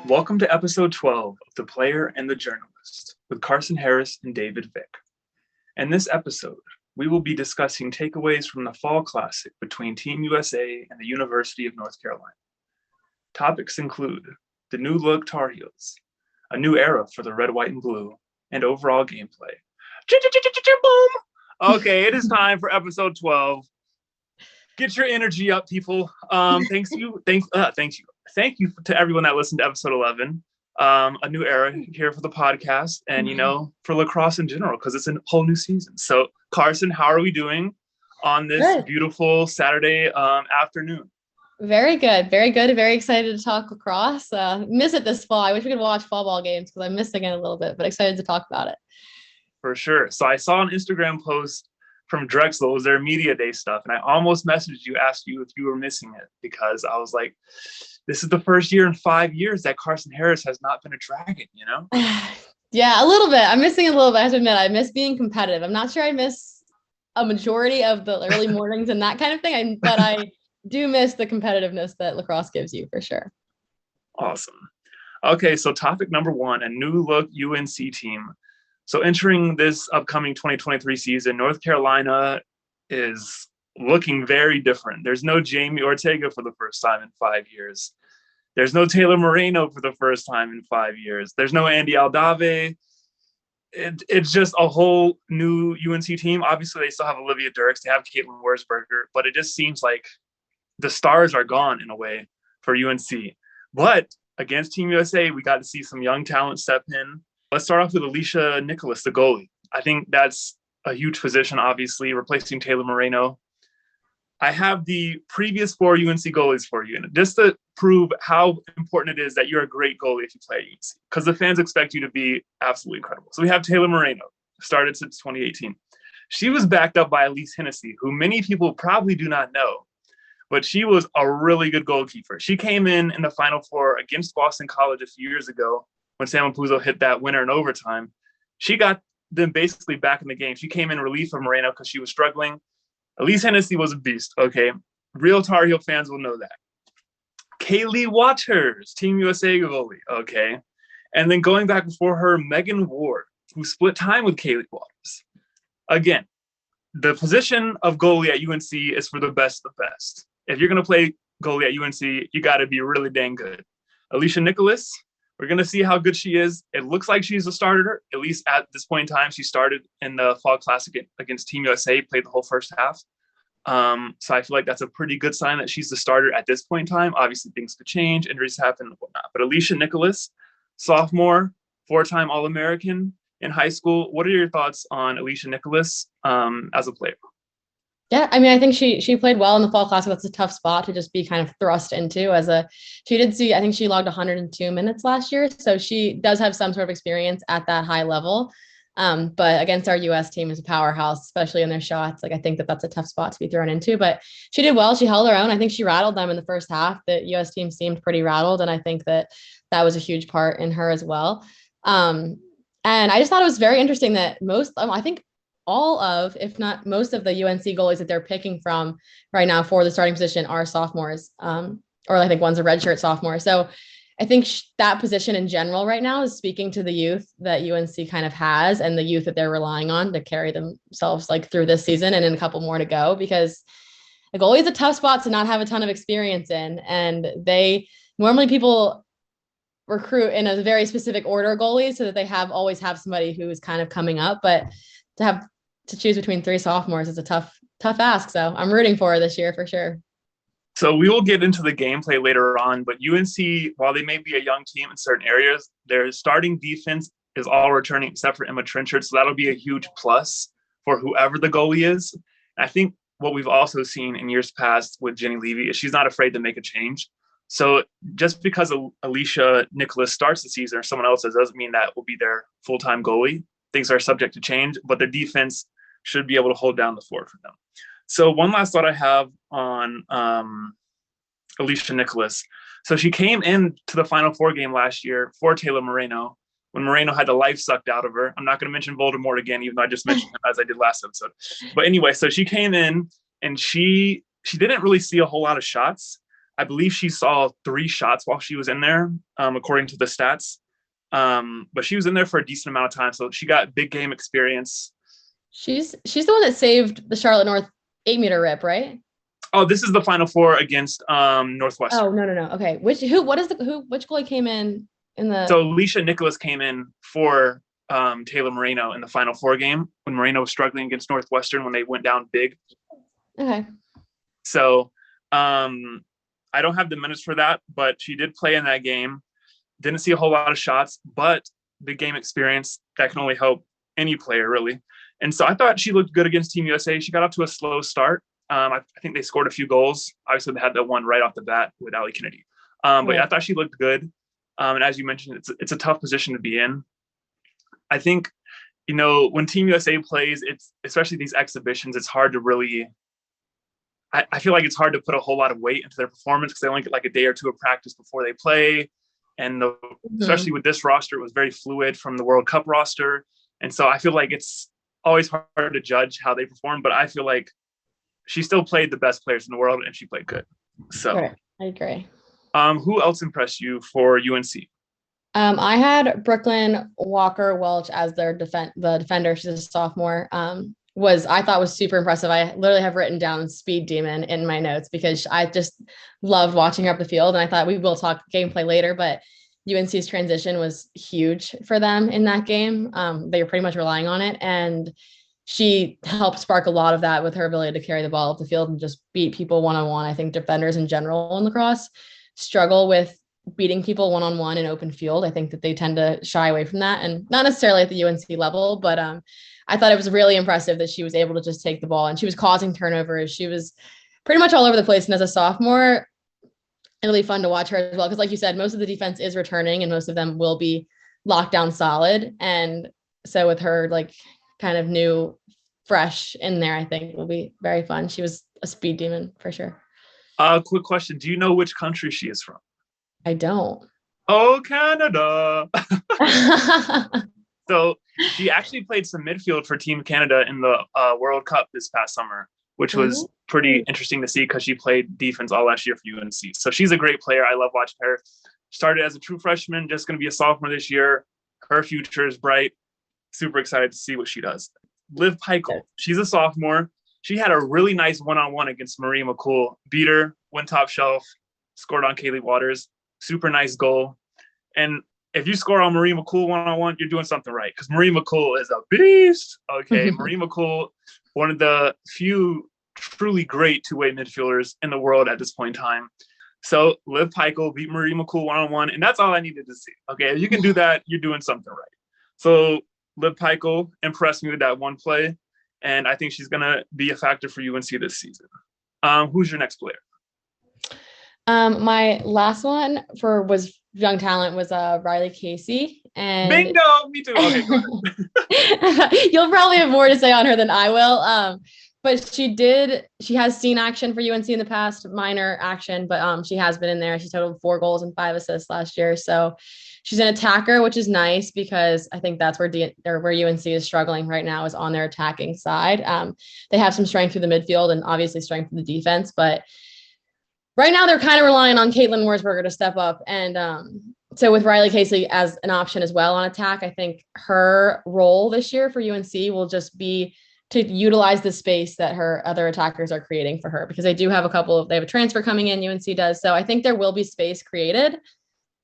Welcome to episode 12 of The Player and the Journalist with Karson Harris and David Vick. In this episode, we will be discussing takeaways from the Fall Classic between Team USA and the University of North Carolina. Topics include the new look Tar Heels, a new era for the red, white, and blue, and overall gameplay. Boom! Okay, it is time for episode 12. Get your energy up, people. Thank you to everyone that listened to episode 11. A new era here for the podcast, and for lacrosse in general, because it's a whole new season. So, Karson, how are we doing on this beautiful Saturday afternoon? Very good, very good. Very excited to talk lacrosse. Miss it this fall. I wish we could watch fall ball games because I'm missing it a little bit, but excited to talk about it. For sure. So I saw an Instagram post from Drexel. It was their media day stuff, and I almost messaged you, asked you if you were missing it, because I was like, this is the first year in 5 years that Karson Harris has not been a Dragon, Yeah, a little bit. I'm missing a little bit. I have to admit, I miss being competitive. I'm not sure I miss a majority of the early mornings and that kind of thing, but I do miss the competitiveness that lacrosse gives you, for sure. Awesome. Okay, so topic number one, a new look UNC team. So entering this upcoming 2023 season, North Carolina is looking very different. There's no Jamie Ortega for the first time in 5 years. There's no Taylor Moreno for the first time in 5 years. There's no Andy Aldave. It's just a whole new UNC team. Obviously, they still have Olivia Dirks. They have Caitlin Wurzberger, but it just seems like the stars are gone in a way for UNC. But against Team USA, we got to see some young talent step in. Let's start off with Alecia Nicholas, the goalie. I think that's a huge position, obviously, replacing Taylor Moreno. I have the previous 4 UNC goalies for you, and just to prove how important it is that you're a great goalie if you play at UNC, because the fans expect you to be absolutely incredible. So we have Taylor Moreno, started since 2018. She was backed up by Elise Hennessy, who many people probably do not know, but she was a really good goalkeeper. She came in the Final Four against Boston College a few years ago when Sam Puzo hit that winner in overtime. She got them basically back in the game. She came in relief of Moreno because she was struggling. Elise Hennessy was a beast, okay? Real Tar Heel fans will know that. Kaylee Waters, Team USA goalie, okay? And then going back before her, Megan Ward, who split time with Kaylee Waters. Again, the position of goalie at UNC is for the best of the best. If you're going to play goalie at UNC, you got to be really dang good. Alecia Nicholas, we're going to see how good she is. It looks like she's a starter, at least at this point in time. She started in the Fall Classic against Team USA, played the whole first half. So I feel like that's a pretty good sign that she's the starter at this point in time. Obviously, things could change, injuries happen, and whatnot. But Alecia Nicholas, sophomore, 4-time All-American in high school. What are your thoughts on Alecia Nicholas as a player? Yeah, I mean, I think she played well in the Fall Classic. That's a tough spot to just be kind of thrust into I think she logged 102 minutes last year. So she does have some sort of experience at that high level. But against our US team is a powerhouse, especially in their shots. Like, I think that's a tough spot to be thrown into, but she did well. She held her own. I think she rattled them in the first half. The US team seemed pretty rattled. And I think that was a huge part in her as well. And I just thought it was very interesting that I think all of, if not most of the UNC goalies that they're picking from right now for the starting position are sophomores, or I think one's a redshirt sophomore. So I think that position in general right now is speaking to the youth that UNC kind of has and the youth that they're relying on to carry themselves like through this season and in a couple more to go, because a goalie is a tough spot to not have a ton of experience in. And people recruit in a very specific order of goalies so that they always have somebody who is kind of coming up, but to choose between 3 sophomores is a tough ask. So I'm rooting for her this year for sure. So we will get into the gameplay later on, but UNC, while they may be a young team in certain areas, their starting defense is all returning except for Emma Trenchard. So that'll be a huge plus for whoever the goalie is. I think what we've also seen in years past with Jenny Levy is she's not afraid to make a change. So just because Alecia Nicholas starts the season or someone else doesn't mean that will be their full-time goalie. Things are subject to change, but their defense should be able to hold down the fort for them. So one last thought I have on Alecia Nicholas. So she came in to the Final Four game last year for Taylor Moreno when Moreno had the life sucked out of her. I'm not going to mention Voldemort again, even though I just mentioned him as I did last episode. But anyway, so she came in and she didn't really see a whole lot of shots. I believe she saw 3 shots while she was in there, according to the stats. But she was in there for a decent amount of time, so she got big game experience. She's the one that saved the Charlotte North 8-meter rip, right? Oh, this is the Final Four against Northwestern. Oh, no. Okay. Which goalie came in the... So Alecia Nicholas came in for Taylor Moreno in the Final Four game when Moreno was struggling against Northwestern when they went down big. Okay. So I don't have the minutes for that, but she did play in that game. Didn't see a whole lot of shots, but big game experience that can only help any player, really. And so I thought she looked good against Team USA. She got off to a slow start. I think they scored a few goals. Obviously, they had that one right off the bat with Allie Kennedy. But I thought she looked good. And as you mentioned, it's a tough position to be in. I think, when Team USA plays, it's especially these exhibitions, it's hard to really – I feel like it's hard to put a whole lot of weight into their performance because they only get like a day or two of practice before they play. And especially with this roster, it was very fluid from the World Cup roster. And so I feel like it's always hard to judge how they perform, but I feel like she still played the best players in the world and she played good. So right. I agree. Who else impressed you for UNC? I had Brooklyn Walker-Welch as the defender. She's a sophomore. I thought was super impressive. I literally have written down Speed Demon in my notes because I just loved watching her up the field. And I thought we will talk gameplay later, but UNC's transition was huge for them in that game. They were pretty much relying on it. And she helped spark a lot of that with her ability to carry the ball up the field and just beat people one-on-one. I think defenders in general in lacrosse struggle with beating people one-on-one in open field. I think that they tend to shy away from that, and not necessarily at the UNC level, but I thought it was really impressive that she was able to just take the ball and she was causing turnovers. She was pretty much all over the place. And as a sophomore, it'll be fun to watch her as well. Cause like you said, most of the defense is returning and most of them will be locked down solid. And so with her like kind of new, fresh in there, I think it will be very fun. She was a speed demon for sure. Quick question. Do you know which country she is from? I don't. Oh, Canada. So she actually played some midfield for Team Canada in the World Cup this past summer, which was pretty interesting to see because she played defense all last year for UNC. So she's a great player. I love watching her. Started as a true freshman, just going to be a sophomore this year. Her future is bright. Super excited to see what she does. Liv Pikiell, she's a sophomore. She had a really nice one-on-one against Marie McCool. Beat her, went top shelf, scored on Kaylee Waters. Super nice goal. And if you score on Marie McCool one-on-one, you're doing something right because Marie McCool is a beast. Okay, Marie McCool, one of the few truly great two-way midfielders in the world at this point in time. So Liv Pikiell beat Marie McCool one-on-one, and that's all I needed to see. Okay, if you can do that, you're doing something right. So Liv Pikiell impressed me with that one play, and I think she's going to be a factor for UNC this season. Who's your next player? My last one was young talent was Reilly Casey. And bingo, me too. Okay, go ahead. You'll probably have more to say on her than I will. But she has seen action for UNC in the past, minor action, but she has been in there. She totaled 4 goals and 5 assists last year. So she's an attacker, which is nice because I think that's where UNC is struggling right now is on their attacking side. They have some strength through the midfield and obviously strength in the defense, but right now they're kind of relying on Caitlin Worsberger to step up. And so with Reilly Casey as an option as well on attack, I think her role this year for UNC will just be to utilize the space that her other attackers are creating for her, because they do have they have a transfer coming in, UNC does. So I think there will be space created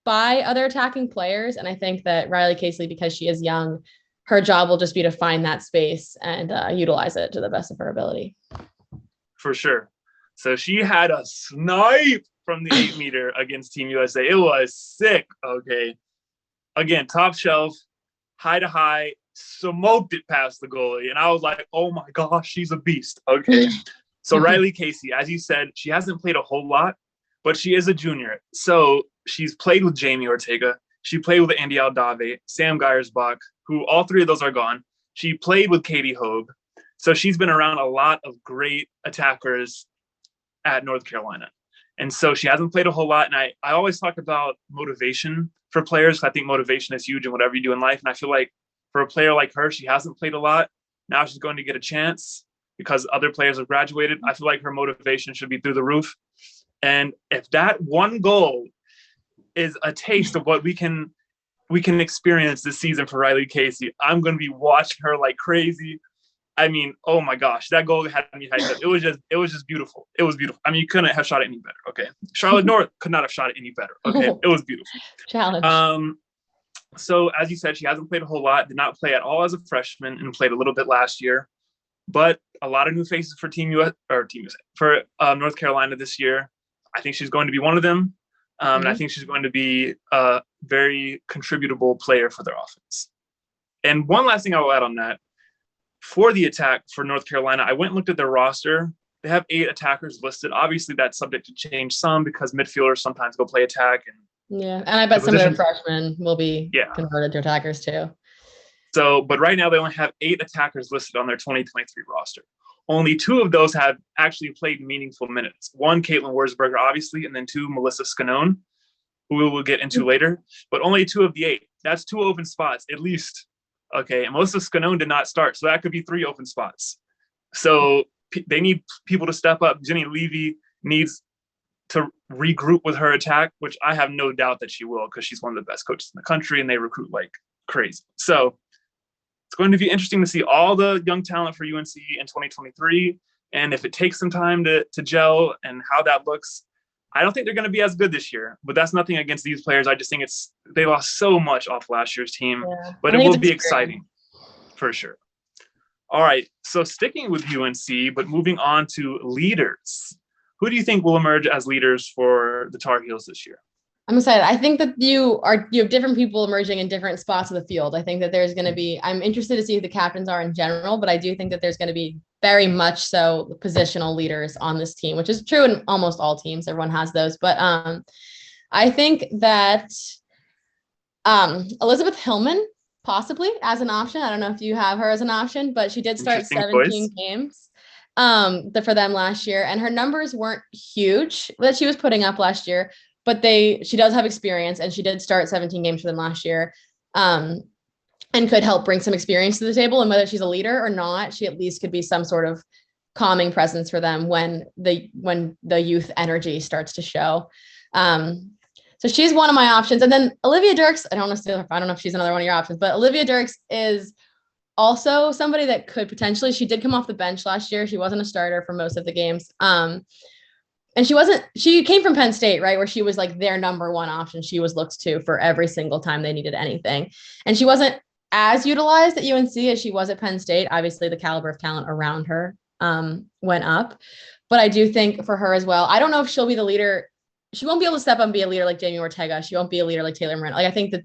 by other attacking players. And I think that Reilly Casey, because she is young, her job will just be to find that space and utilize it to the best of her ability. For sure. So she had a snipe from the 8-meter against Team USA. It was sick. Okay. Again, top shelf, high to high, smoked it past the goalie. And I was like, oh my gosh, she's a beast. Okay. So Reilly Casey, as you said, she hasn't played a whole lot, but she is a junior. So she's played with Jamie Ortega. She played with Andy Aldave, Sam Geyersbach, who all 3 of those are gone. She played with Katie Hogue. So she's been around a lot of great attackers at North Carolina. And so she hasn't played a whole lot. And I always talk about motivation for players. I think motivation is huge in whatever you do in life. And I feel like for a player like her, she hasn't played a lot. Now she's going to get a chance because other players have graduated. I feel like her motivation should be through the roof. And if that one goal is a taste of what we can experience this season for Reilly Casey, I'm going to be watching her like crazy. I mean, oh my gosh, that goal had me hyped up. It was just beautiful. It was beautiful. I mean, you couldn't have shot it any better. Okay. Charlotte North could not have shot it any better. Okay. It was beautiful. Challenge. So as you said, she hasn't played a whole lot, did not play at all as a freshman, and played a little bit last year. But a lot of new faces for for North Carolina this year. I think she's going to be one of them. And I think she's going to be a very contributable player for their offense. And one last thing I will add on that. For the attack for North Carolina, I went and looked at their roster. They have 8 attackers listed. Obviously, that's subject to change some because midfielders sometimes go play attack. And I bet some of their freshmen will be converted to attackers too. So, but right now they only have 8 attackers listed on their 2023 roster. Only 2 of those have actually played meaningful minutes. 1, Caitlin Wurzberger, obviously, and then 2, Melissa Scanone, who we will get into later. But only 2 of the 8. That's 2 open spots, at least. Okay, and Melissa Scanone did not start, so that could be 3 open spots. So they need people to step up. Jenny Levy needs to regroup with her attack, which I have no doubt that she will because she's one of the best coaches in the country and they recruit like crazy. So it's going to be interesting to see all the young talent for UNC in 2023. And if it takes some time to gel and how that looks, I don't think they're going to be as good this year, but that's nothing against these players. I just think they lost so much off last year's team, but it will be exciting for sure. All right. So sticking with UNC, but moving on to leaders, who do you think will emerge as leaders for the Tar Heels this year? I'm excited. I think that you have different people emerging in different spots of the field. I think that there's going to be, I'm interested to see who the captains are in general, but I do think that there's going to be very much so positional leaders on this team, which is true in almost all teams. Everyone has those. But I think that Elizabeth Hillman possibly as an option. I don't know if you have her as an option, but she did start 17 games for them last year. And her numbers weren't huge that she was putting up last year, but she does have experience, and she did start 17 games for them last year. And could help bring some experience to the table. And whether she's a leader or not, she at least could be some sort of calming presence for them when the youth energy starts to show. So she's one of my options. And then Olivia Dirks, I don't know if she's another one of your options, but Olivia Dirks is also somebody that could potentially, she did come off the bench last year. She wasn't a starter for most of the games. And she came from Penn State, right? Where she was like their number one option. She was looked to for every single time they needed anything. And she wasn't as utilized at UNC as she was at Penn State. Obviously the caliber of talent around her went up, but I do think for her as well, I don't know if she'll be the leader. She won't be able to step up and be a leader like Jamie Ortega. She won't be a leader like Taylor Moran. Like, I think that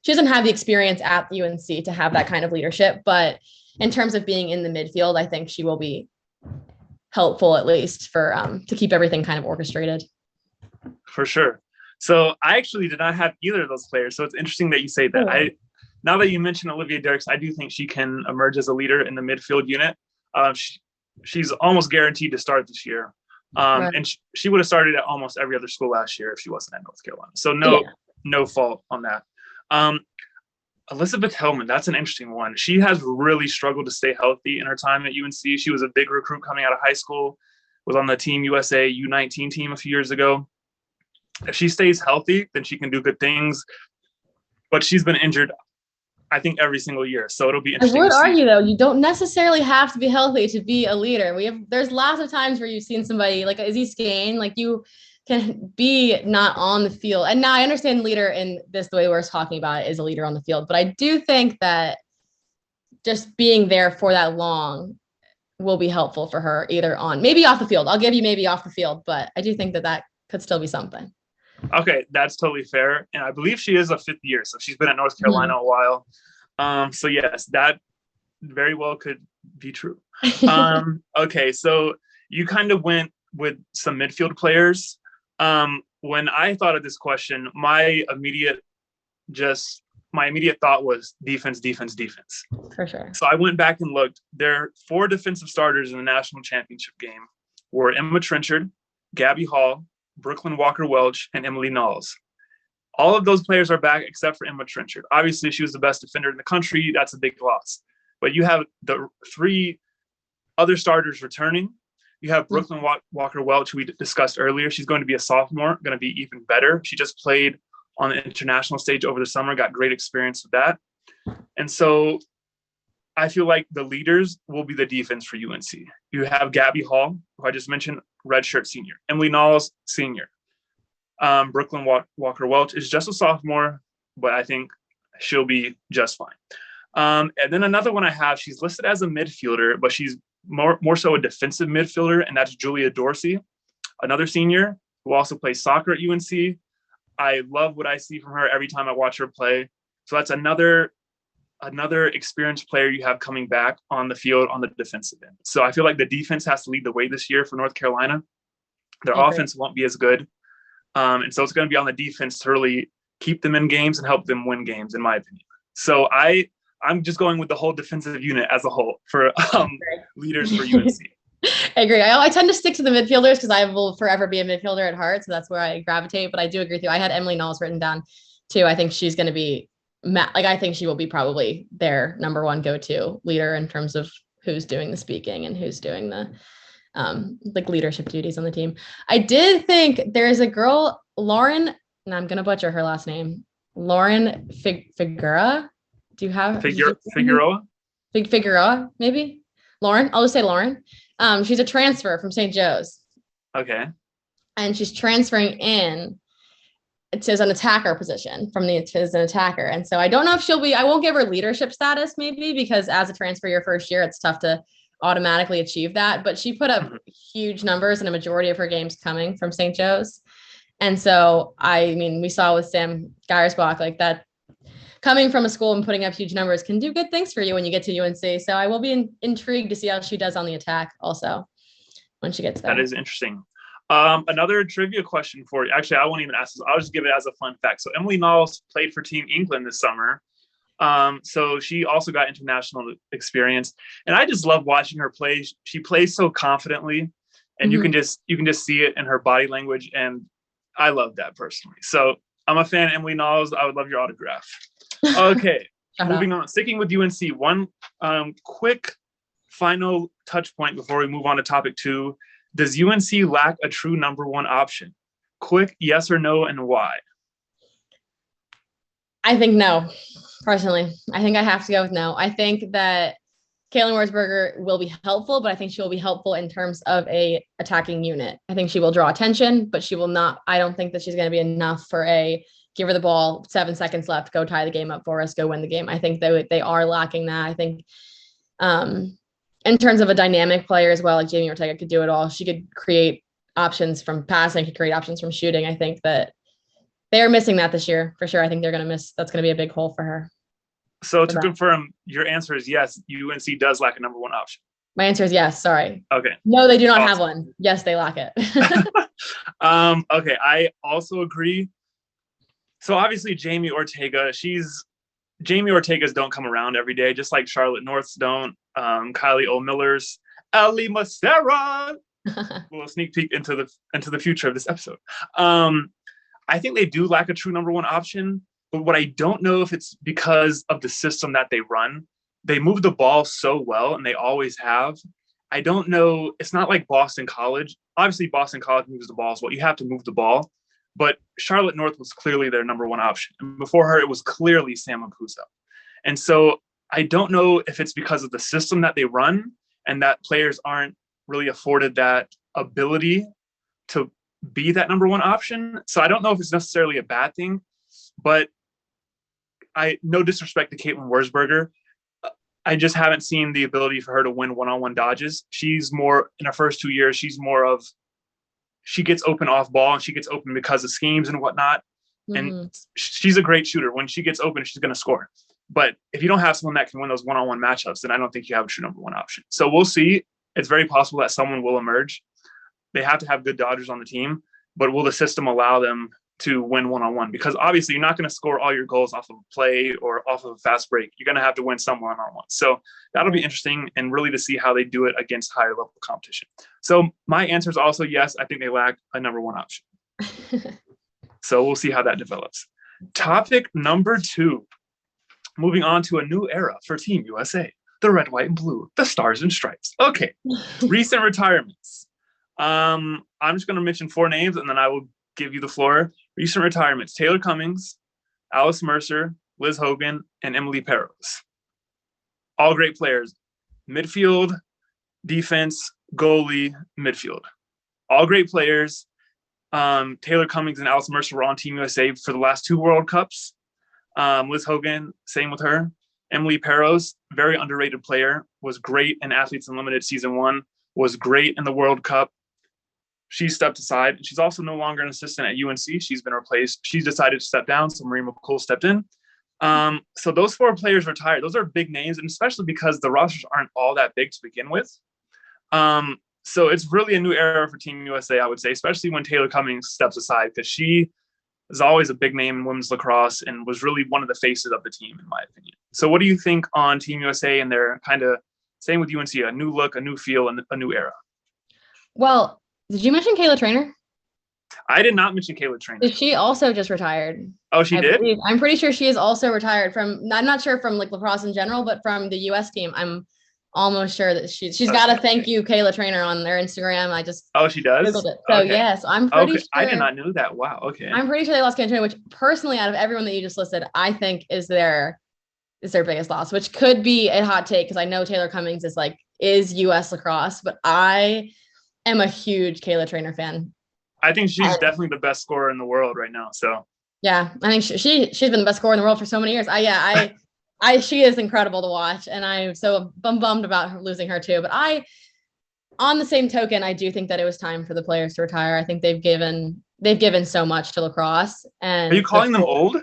she doesn't have the experience at UNC to have that kind of leadership, but in terms of being in the midfield, I think she will be helpful at least for to keep everything kind of orchestrated. For sure. So I actually did not have either of those players. So it's interesting that you say that. Now that you mentioned Olivia Dirks, I do think she can emerge as a leader in the midfield unit. She's almost guaranteed to start this year. Right. And she would have started at almost every other school last year if she wasn't at North Carolina. So no fault on that. Elizabeth Hillman, that's an interesting one. She has really struggled to stay healthy in her time at UNC. She was a big recruit coming out of high school, was on the Team USA U19 team a few years ago. If she stays healthy, then she can do good things. But she's been injured, I think, every single year. So it'll be interesting. I would argue, though, you don't necessarily have to be healthy to be a leader. There's lots of times where you've seen somebody like Izzy Skane, like you can be not on the field. And now I understand leader in this, the way we're talking about it, is a leader on the field. But I do think that just being there for that long will be helpful for her, either on, maybe off the field. I'll give you maybe off the field, but I do think that could still be something. Okay, that's totally fair. And I believe she is a 5th year, so she's been at North Carolina a while. So yes, that very well could be true. Okay, so you kind of went with some midfield players. When I thought of this question, my immediate thought was defense. For sure. So I went back and looked. Their 4 defensive starters in the national championship game were Emma Trenchard, Gabby Hall, Brooklyn Walker-Welch, and Emily Knowles. All of those players are back except for Emma Trenchard. Obviously, she was the best defender in the country. That's a big loss. But you have the 3 other starters returning. You have Brooklyn Walker-Welch, who we discussed earlier. She's going to be a sophomore, going to be even better. She just played on the international stage over the summer, got great experience with that. And so I feel like the leaders will be the defense for UNC. You have Gabby Hall, who I just mentioned, redshirt senior. Emily Knowles, senior. Brooklyn Walker-Welch is just a sophomore, but I think she'll be just fine. And then another one I have, she's listed as a midfielder, but she's more so a defensive midfielder, and that's Julia Dorsey, another senior who also plays soccer at UNC. I love what I see from her every time I watch her play. So that's another experienced player you have coming back on the field on the defensive end. So I feel like the defense has to lead the way this year for North Carolina. Their offense won't be as good. And so it's going to be on the defense to really keep them in games and help them win games, in my opinion. So I'm just going with the whole defensive unit as a whole for leaders for UNC. I agree. I tend to stick to the midfielders because I will forever be a midfielder at heart. So that's where I gravitate. But I do agree with you. I had Emily Knowles written down too. I think she's going to be I think she will be probably their number one go-to leader in terms of who's doing the speaking and who's doing the like leadership duties on the team. I did think there's a girl, Lauren, and I'm going to butcher her last name, Lauren Figueroa. Do you have Figueroa? Figueroa, maybe? Lauren? I'll just say Lauren. She's a transfer from St. Joe's. Okay. And she's transferring in to an attacker position as an attacker. And so I don't know if I won't give her leadership status maybe, because as a transfer your first year, it's tough to automatically achieve that. But she put up huge numbers in a majority of her games coming from St. Joe's. And so, I mean, we saw with Sam Geiersbach, like that coming from a school and putting up huge numbers can do good things for you when you get to UNC. So I will be intrigued to see how she does on the attack also when she gets there. That is interesting. Another trivia question for you. Actually, I won't even ask this. I'll just give it as a fun fact. So Emily Knowles played for Team England this summer. So she also got international experience. And I just love watching her play. She plays so confidently, and you can just see it in her body language. And I love that personally. So I'm a fan of Emily Knowles. I would love your autograph. Okay, moving on. Sticking with UNC, one quick final touch point before we move on to topic 2. Does UNC lack a true number one option? Quick yes or no, and why? I think no, personally. I think I have to go with no. I think that Kaylin Wurzberger will be helpful, but I think she will be helpful in terms of a attacking unit. I think she will draw attention, but she will not. I don't think that she's going to be enough for give her the ball, 7 seconds left, go tie the game up for us, go win the game. I think they are lacking that. I think in terms of a dynamic player as well, like Jamie Ortega could do it all. She could create options from passing, could create options from shooting. I think that they are missing that this year for sure. I think they're going to miss. That's going to be a big hole for her. So to confirm, your answer is yes, UNC does lack a number one option. My answer is yes. Sorry. Okay. No, they do not have one. Yes, they lack it. Okay, I also agree. So obviously Jamie Ortegas don't come around every day, just like Charlotte Norths don't. Kylie O'Miller's, Ali Macera. A little sneak peek into the future of this episode. I think they do lack a true number one option, but what I don't know if it's because of the system that they run. They move the ball so well, and they always have. I don't know. It's not like Boston College. Obviously, Boston College moves the ball as well. You have to move the ball. But Charlotte North was clearly their number one option. And before her, it was clearly Sam Apuzo. And so I don't know if it's because of the system that they run and that players aren't really afforded that ability to be that number one option. So I don't know if it's necessarily a bad thing, but no disrespect to Caitlin Wurzberger. I just haven't seen the ability for her to win one-on-one dodges. She's more, in her first 2 years, she gets open off ball, and she gets open because of schemes and whatnot. And she's a great shooter. When she gets open, she's going to score. But if you don't have someone that can win those one-on-one matchups, then I don't think you have a true number one option. So we'll see. It's very possible that someone will emerge. They have to have good dodgers on the team, but will the system allow them to win one-on-one? Because obviously you're not going to score all your goals off of a play or off of a fast break. You're going to have to win some one-on-one. So that'll be interesting, and really to see how they do it against higher level competition. So my answer is also yes, I think they lack a number one option. So we'll see how that develops. Topic number 2, moving on to a new era for Team USA, the red, white, and blue, the stars and stripes. Okay, recent retirements. I'm just going to mention 4 names, and then I will give you the floor. Recent retirements: Taylor Cummings, Alice Mercer, Liz Hogan, and Emily Perros. All great players. Midfield, defense, goalie, midfield. All great players. Taylor Cummings and Alice Mercer were on Team USA for the last 2 World Cups. Liz Hogan, same with her. Emily Perros, very underrated player, was great in Athletes Unlimited Season 1, was great in the World Cup. She stepped aside. She's also no longer an assistant at UNC. She's been replaced. She's decided to step down, so Marie McCool stepped in. So those 4 players retired. Those are big names, and especially because the rosters aren't all that big to begin with. So it's really a new era for Team USA, I would say, especially when Taylor Cummings steps aside, because she is always a big name in women's lacrosse and was really one of the faces of the team, in my opinion. So what do you think on Team USA and their kind of, same with UNC, a new look, a new feel, and a new era? Well, did you mention Kayla Trainer? I did not mention Kayla Trainer. She also just retired. Oh, she did? I'm pretty sure she is also retired from, I'm not sure from like lacrosse in general, but from the US team. I'm almost sure that she's got a thank you Kayla Trainer on their Instagram. I just she does. Googled it. So yes, I'm pretty sure. I did not know that. Wow. Okay. I'm pretty sure they lost Kayla Trainer, which personally, out of everyone that you just listed, I think is their biggest loss, which could be a hot take because I know Taylor Cummings is US lacrosse, but I am a huge Kayla Trainer fan. I think she's definitely the best scorer in the world right now. So yeah, I think she's been the best scorer in the world for so many years. She is incredible to watch, and I'm so bummed about her losing her too. But on the same token, I do think that it was time for the players to retire. I think they've given so much to lacrosse. And are you calling them old?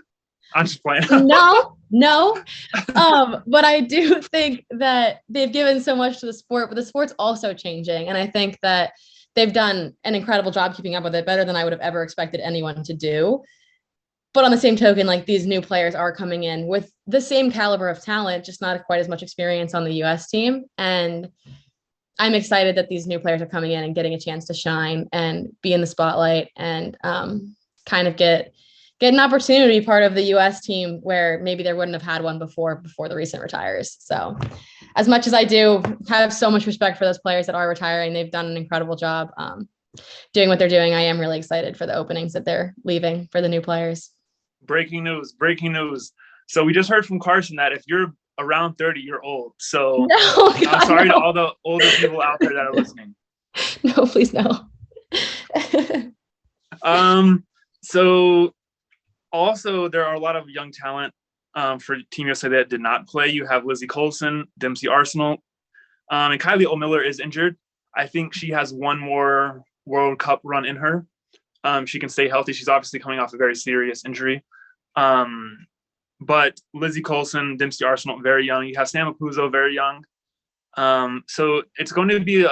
I'm just playing. No. But I do think that they've given so much to the sport, but the sport's also changing, and I think that they've done an incredible job keeping up with it, better than I would have ever expected anyone to do. But on the same token, like these new players are coming in with the same caliber of talent, just not quite as much experience on the US team. And I'm excited that these new players are coming in and getting a chance to shine and be in the spotlight and kind of get an opportunity to be part of the US team where maybe they wouldn't have had one before the recent retires. So as much as I do have so much respect for those players that are retiring, they've done an incredible job doing what they're doing. I am really excited for the openings that they're leaving for the new players. Breaking news. So we just heard from Karson that if you're around 30, you're old. So I'm sorry to all the older people out there that are listening. No, please no. So also there are a lot of young talent for Team USA that did not play. You have Lizzie Colson, Dempsey Arsenal, and Kylie O'Miller is injured. I think she has one more World Cup run in her. She can stay healthy. She's obviously coming off a very serious injury. But Lizzie Colson, Dempsey Arsenal, very young. You have Sam Apuzzo, very young. So it's going to be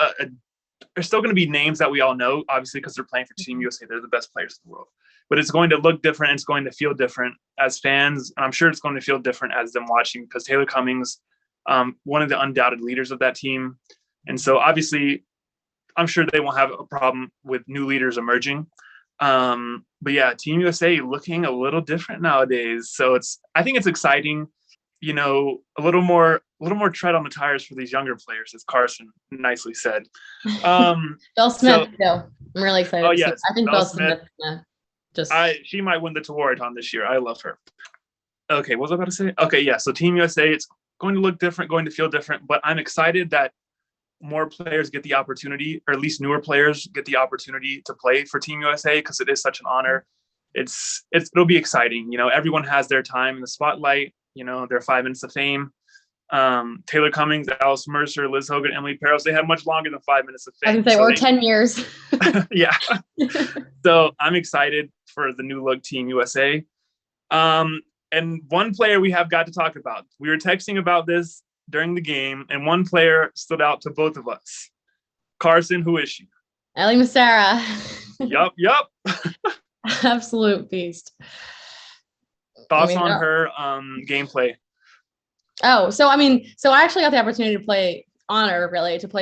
there's still going to be names that we all know, obviously, because they're playing for Team USA. They're the best players in the world. But it's going to look different. It's going to feel different as fans. And I'm sure it's going to feel different as them watching because Taylor Cummings, one of the undoubted leaders of that team. And so obviously, I'm sure they won't have a problem with new leaders emerging. But yeah, Team USA looking a little different nowadays. So I think it's exciting, a little more tread on the tires for these younger players, as Karson nicely said. Bill Smith, I'm really excited. Oh yes, I think Bill Smith. She might win the Tewaaraton this year. I love her. Okay, what was I about to say? Okay, yeah. So Team USA, it's going to look different, going to feel different, but I'm excited that more players get the opportunity, or at least newer players get the opportunity to play for Team USA because it is such an honor. It'll be exciting. Everyone has their time in the spotlight. Their 5 minutes of fame. Taylor Cummings, Alice Mercer, Liz Hogan, Emily Perros, they have much longer than 5 minutes of fame. Or 10 years. Yeah. So I'm excited for the new look Team USA. And one player we have got to talk about. We were texting about this during the game, and one player stood out to both of us. Karson, who is she? Ellie Massara. Yup. Absolute beast. Thoughts on her gameplay? So I actually got the opportunity to play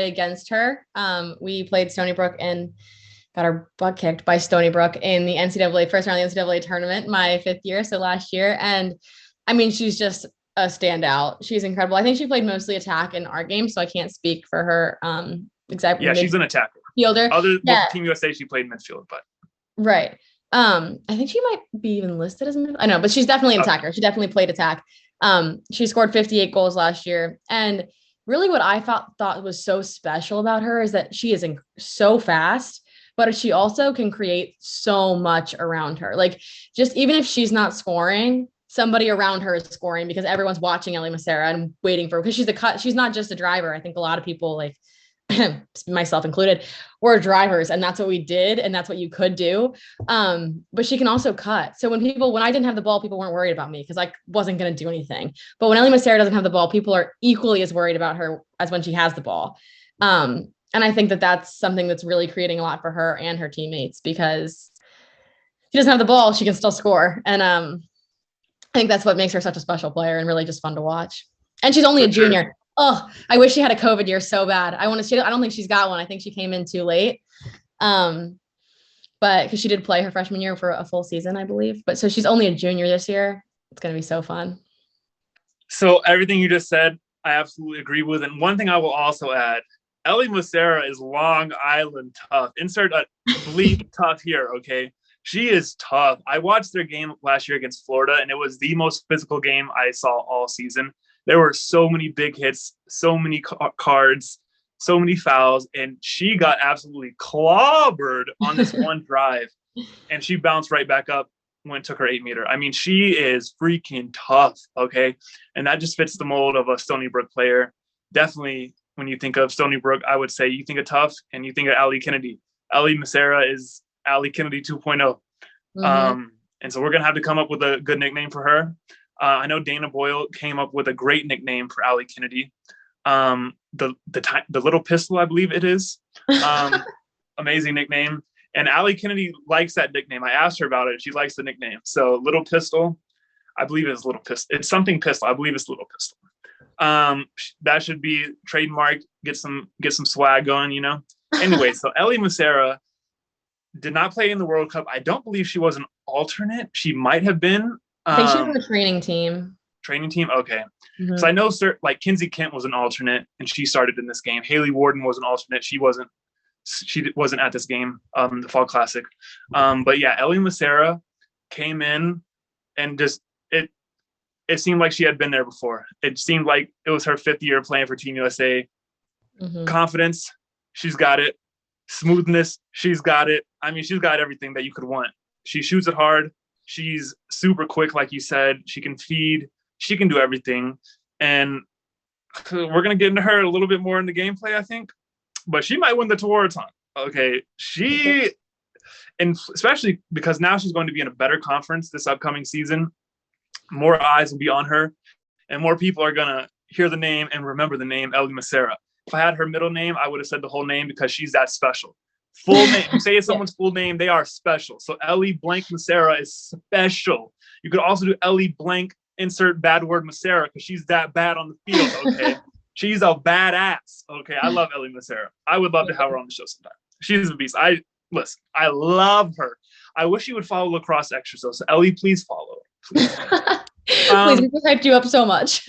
against her. We played Stony Brook and got our butt kicked by Stony Brook in the NCAA first round of the NCAA tournament my 5th year, so last year. And she's just a standout. She's incredible. I think she played mostly attack in our game, so I can't speak for her exactly. Yeah, she's an attacker. fielder. Well, Team USA, she played midfield, but right. I think she might be even listed as I know, but she's definitely an attacker. She definitely played attack. She scored 58 goals last year, and really, what I thought was so special about her is that she is so fast, but she also can create so much around her. Like, just even if she's not scoring, somebody around her is scoring because everyone's watching Alecia and waiting for her because she's not just a driver. I think a lot of people, like myself included, were drivers, and that's what we did, and that's what you could do. But she can also cut. So when I didn't have the ball, people weren't worried about me because I wasn't going to do anything. But when Alecia doesn't have the ball, people are equally as worried about her as when she has the ball. And I think that that's something that's really creating a lot for her and her teammates because she doesn't have the ball, she can still score. And I think that's what makes her such a special player and really just fun to watch. And she's only a junior. Sure. Oh, I wish she had a COVID year so bad. I don't think she's got one. I think she came in too late. But because she did play her freshman year for a full season, I believe. But so she's only a junior this year. It's going to be so fun. So everything you just said, I absolutely agree with. And one thing I will also add, Alecia is Long Island tough. Insert a bleep tough here, okay? She is tough. I watched their game last year against Florida, and it was the most physical game I saw all season. There were so many big hits, so many cards, so many fouls, and she got absolutely clobbered on this one drive, and she bounced right back up when it took her 8-meter. I mean, she is freaking tough, okay? And that just fits the mold of a Stony Brook player. Definitely, when you think of Stony Brook, I would say you think of tough, and you think of Allie Kennedy. Alecia is Allie Kennedy 2.0. Mm-hmm. And so we're going to have to come up with a good nickname for her. I know Dana Boyle came up with a great nickname for Allie Kennedy. The Little Pistol, I believe it is. Amazing nickname. And Allie Kennedy likes that nickname. I asked her about it. She likes the nickname. So Little Pistol, I believe it's Little Pistol. It's something Pistol. I believe it's Little Pistol. That should be trademarked. Get some swag going, you know. Anyway, so Alecia did not play in the World Cup. I don't believe she was an alternate. She might have been. I think she was on the training team. Training team? Okay. Mm-hmm. So I know like Kinsey Kent was an alternate, and she started in this game. Haley Warden was an alternate. She wasn't at this game, the Fall Classic. But yeah, Alecia came in and just it seemed like she had been there before. It seemed like it was her 5th year playing for Team USA. Mm-hmm. Confidence, she's got it. Smoothness, she's got it. I mean, she's got everything that you could want. She shoots it hard. She's super quick, like you said. She can feed. She can do everything. And we're going to get into her a little bit more in the gameplay, I think. But she might win the Tewaaraton. Okay. And especially because now she's going to be in a better conference this upcoming season. More eyes will be on her. And more people are going to hear the name and remember the name Alecia. If I had her middle name, I would have said the whole name because she's that special. Full name. You say it's someone's full name, they are special. So Ellie blank Macera is special. You could also do Ellie blank insert bad word Macera because she's that bad on the field. Okay, she's a badass. Okay, I love Ellie Macera. I would love to have her on the show sometime. She's a beast. I love her. I wish you would follow Lacrosse Extra. So Ellie, please follow. Please, please, we just hyped you up so much.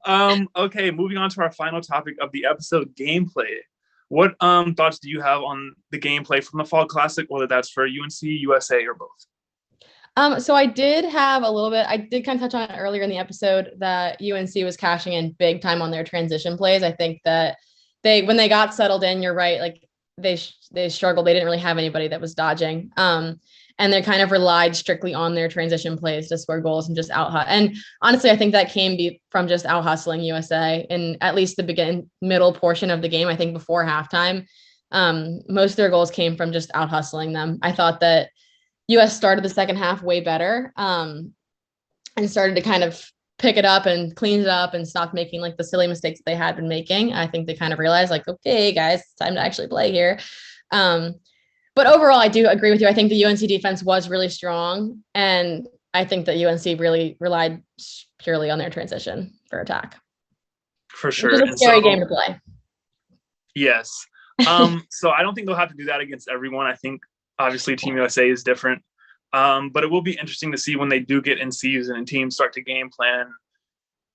Okay, moving on to our final topic of the episode, gameplay. What thoughts do you have on the gameplay from the Fall Classic, whether that's for UNC, USA, or both? So I did have a little bit, I did kind of touch on it earlier in the episode that UNC was cashing in big time on their transition plays. I think that when they got settled in, you're right, like they struggled. They didn't really have anybody that was dodging. And they kind of relied strictly on their transition plays to score goals and just and honestly, I think that came from just out hustling USA in at least the middle portion of the game. I think before halftime, most of their goals came from just out hustling them. I thought that US started the second half way better and started to kind of pick it up and clean it up and stop making like the silly mistakes that they had been making. I think they kind of realized like, okay, guys, it's time to actually play here. But overall, I do agree with you. I think the UNC defense was really strong. And I think that UNC really relied purely on their transition for attack. For sure. It was a scary game to play. Yes. So I don't think they'll have to do that against everyone. I think obviously Team USA is different. But it will be interesting to see when they do get in season and teams start to game plan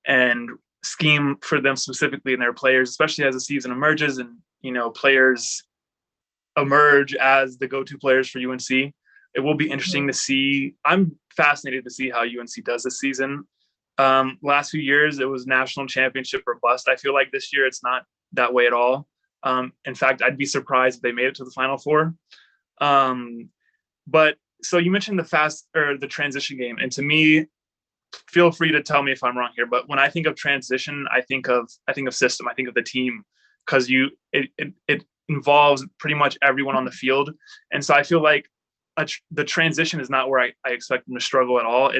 and scheme for them specifically in their players, especially as the season emerges and players emerge as the go-to players for UNC. It will be interesting to see. I'm fascinated to see how UNC does this season. Last few years, it was national championship or bust. I feel like this year it's not that way at all. In fact, I'd be surprised if they made it to the Final Four. But so you mentioned the transition game, and to me, feel free to tell me if I'm wrong here. But when I think of transition, I think of system. I think of the team, because it involves pretty much everyone on the field, and so I feel like the transition is not where I expect them to struggle at all. I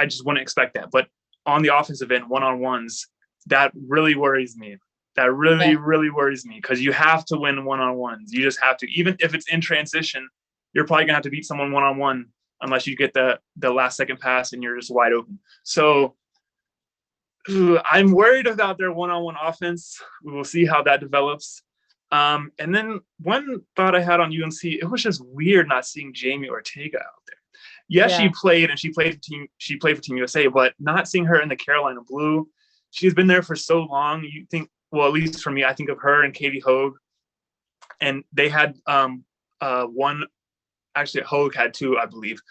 just wouldn't expect that. But on the offensive end, one-on-ones, that really worries me. That really worries me, because you have to win one-on-ones. You just have to. Even if it's in transition, you're probably going to have to beat someone one-on-one unless you get the last second pass and you're just wide open. So I'm worried about their one-on-one offense. We will see how that develops. And then one thought I had on UNC, it was just weird not seeing Jamie Ortega out there. Yes, she played for Team USA, but not seeing her in the Carolina blue. She's been there for so long. You think, well, at least for me, I think of her and Katie Hogue, and they had one. Actually, Hogue had two, I believe.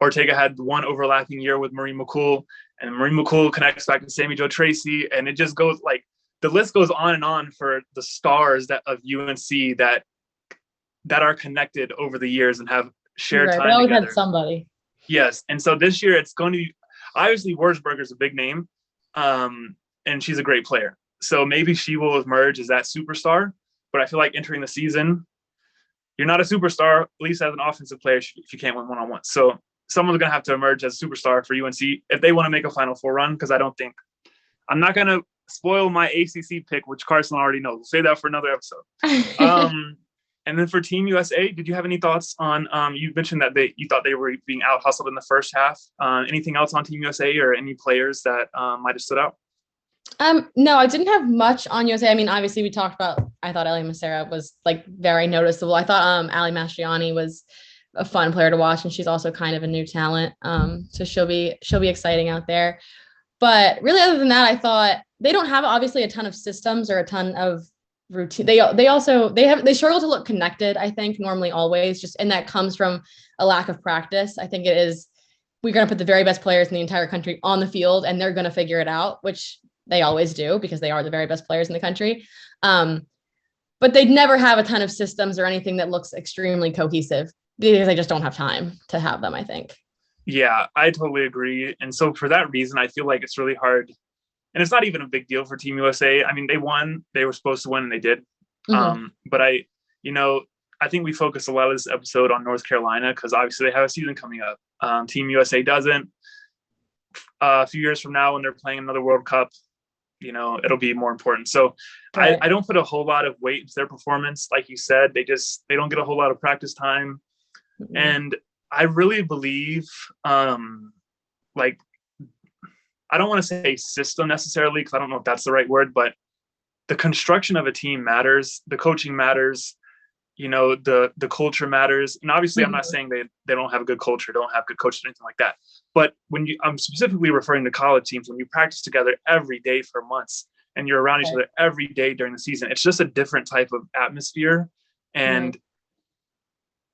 Ortega had one overlapping year with Marie McCool, and Marie McCool connects back to Sammy Jo Tracy, and it just goes like the list goes on and on for the stars of UNC that are connected over the years and have shared time they always together. Had somebody. Yes, and so this year it's going to be obviously Wurzburger's a big name, and she's a great player. So maybe she will emerge as that superstar. But I feel like entering the season, you're not a superstar, at least as an offensive player, if you can't win one-on-one. So someone's going to have to emerge as a superstar for UNC if they want to make a Final Four run, because I'm not going to spoil my ACC pick, which Karson already knows. We'll save that for another episode. And then for Team USA, did you have any thoughts on, you mentioned that you thought they were being out-hustled in the first half. Anything else on Team USA or any players that might have stood out? No, I didn't have much on USA. I mean, obviously we talked about, I thought Ellie Macera was like very noticeable. I thought Ali Mastriani was a fun player to watch, and she's also kind of a new talent. So she'll be exciting out there. But really, other than that, I thought they don't have obviously a ton of systems or a ton of routine. They struggle to look connected, I think, normally always, and that comes from a lack of practice. I think it is, we're going to put the very best players in the entire country on the field, and they're going to figure it out, which they always do because they are the very best players in the country. But they'd never have a ton of systems or anything that looks extremely cohesive because they just don't have time to have them, I think. Yeah, I totally agree. And so for that reason, I feel like it's really hard. And it's not even a big deal for Team USA. I mean, they won. They were supposed to win, and they did. Mm-hmm. But I think we focus a lot of this episode on North Carolina because obviously they have a season coming up. Team USA doesn't. A few years from now, when they're playing another World Cup, it'll be more important. So right. I don't put a whole lot of weight into their performance. Like you said, they don't get a whole lot of practice time. Mm-hmm. And I really believe, I don't want to say system necessarily, because I don't know if that's the right word, but the construction of a team matters. The coaching matters. The culture matters. And obviously, I'm not saying they don't have a good culture, don't have good coaches or anything like that. But I'm specifically referring to college teams, when you practice together every day for months and you're around each other every day during the season, it's just a different type of atmosphere. And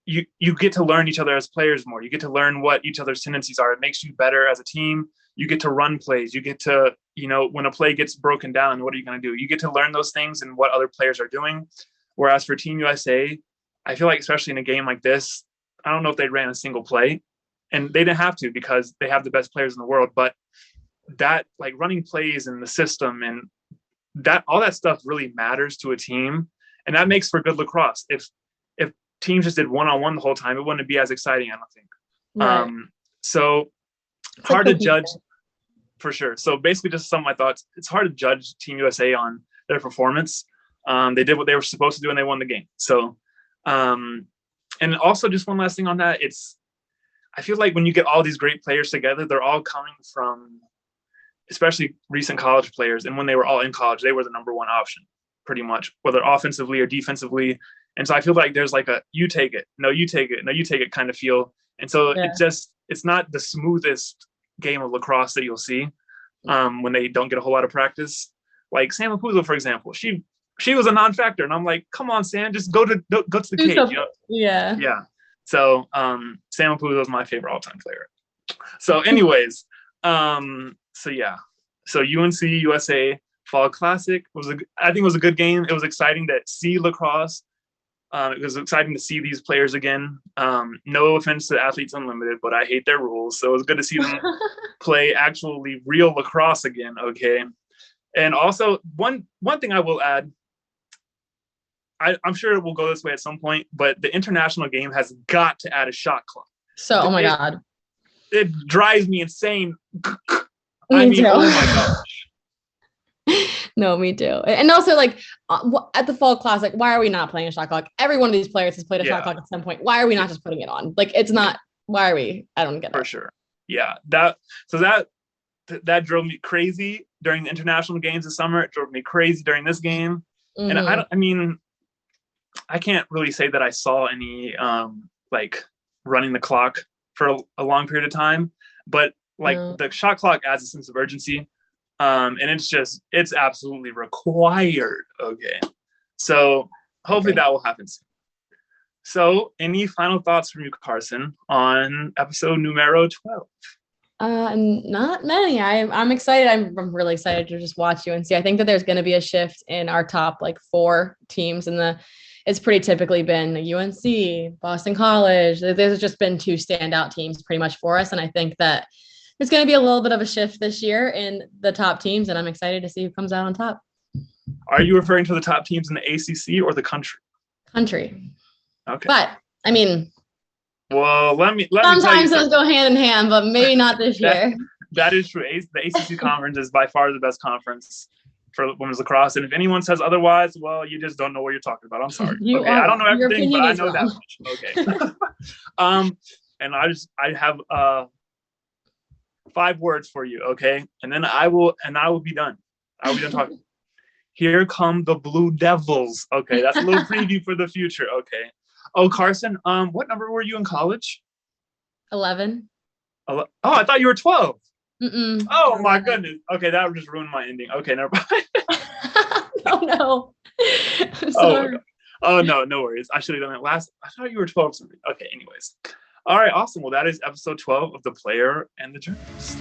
you get to learn each other as players more. You get to learn what each other's tendencies are. It makes you better as a team. You get to run plays. You get to, when a play gets broken down, what are you going to do? You get to learn those things and what other players are doing. Whereas for Team USA, I feel like, especially in a game like this, I don't know if they ran a single play, and they didn't have to because they have the best players in the world. But that, like, running plays and the system and that, all that stuff really matters to a team, and that makes for good lacrosse. If teams just did one-on-one the whole time, it wouldn't be as exciting, I don't think. Right. So it's hard to judge for sure. So basically, just some of my thoughts. It's hard to judge Team USA on their performance. They did what they were supposed to do and they won the game. So, and also just one last thing on that. I feel like when you get all these great players together, they're all coming from, especially recent college players. And when they were all in college, they were the number one option pretty much, whether offensively or defensively. And so I feel like there's like a, you take it, no, you take it, no, you take it kind of feel. And so it's not the smoothest game of lacrosse that you'll see when they don't get a whole lot of practice. Like Sam Apuzzo, for example, she she was a non-factor, and I'm like, come on, Sam, just go to the cage. Yeah. Yeah. So Sam Apuza was my favorite all-time player. So anyways, so yeah. So UNC USA Fall Classic I think it was a good game. It was exciting to see lacrosse. It was exciting to see these players again. No offense to Athletes Unlimited, but I hate their rules. So it was good to see them play actually real lacrosse again. Okay. And also one thing I will add, I'm sure it will go this way at some point, but the international game has got to add a shot clock. So, oh my God. It drives me insane. Me too. Oh my gosh. No, me too. And also, like, at the Fall Classic, why are we not playing a shot clock? Every one of these players has played a shot clock at some point. Why are we not just putting it on? Like, it's not, why are we? I don't get it. For sure. Yeah. That drove me crazy during the international games this summer. It drove me crazy during this game. Mm-hmm. And I can't really say that I saw any like running the clock for a long period of time, but like the shot clock adds a sense of urgency. And it's absolutely required. Okay. So hopefully that will happen soon. So any final thoughts from you, Karson, on episode numero 12? Not many. I'm excited. I'm really excited to just watch UNC. I think that there's going to be a shift in our top like 4 teams it's pretty typically been UNC, Boston College. There's just been 2 standout teams pretty much for us. And I think that there's going to be a little bit of a shift this year in the top teams, and I'm excited to see who comes out on top. Are you referring to the top teams in the ACC or the country? Country. Okay. But I mean, well, let me sometimes those go hand in hand, but maybe not this year. That is true. The ACC conference is by far the best conference for women's lacrosse, and if anyone says otherwise, well, you just don't know what you're talking about. I'm sorry. I don't know everything, but I know that much. Okay. And I have 5 words for you, okay? And then I will be done. I will be done talking. Here come the Blue Devils. Okay, that's a little preview for the future. Okay. Oh, Karson, what number were you in college? 11. Oh, I thought you were 12. Mm-mm. Oh my goodness. Okay, that would just ruin my ending. Okay, never mind. Oh no. I'm sorry. Oh no worries. I should have done it last. I thought you were 12 or something. Okay, anyways. All right, awesome. Well, that is episode 12 of The Player and the Journalist.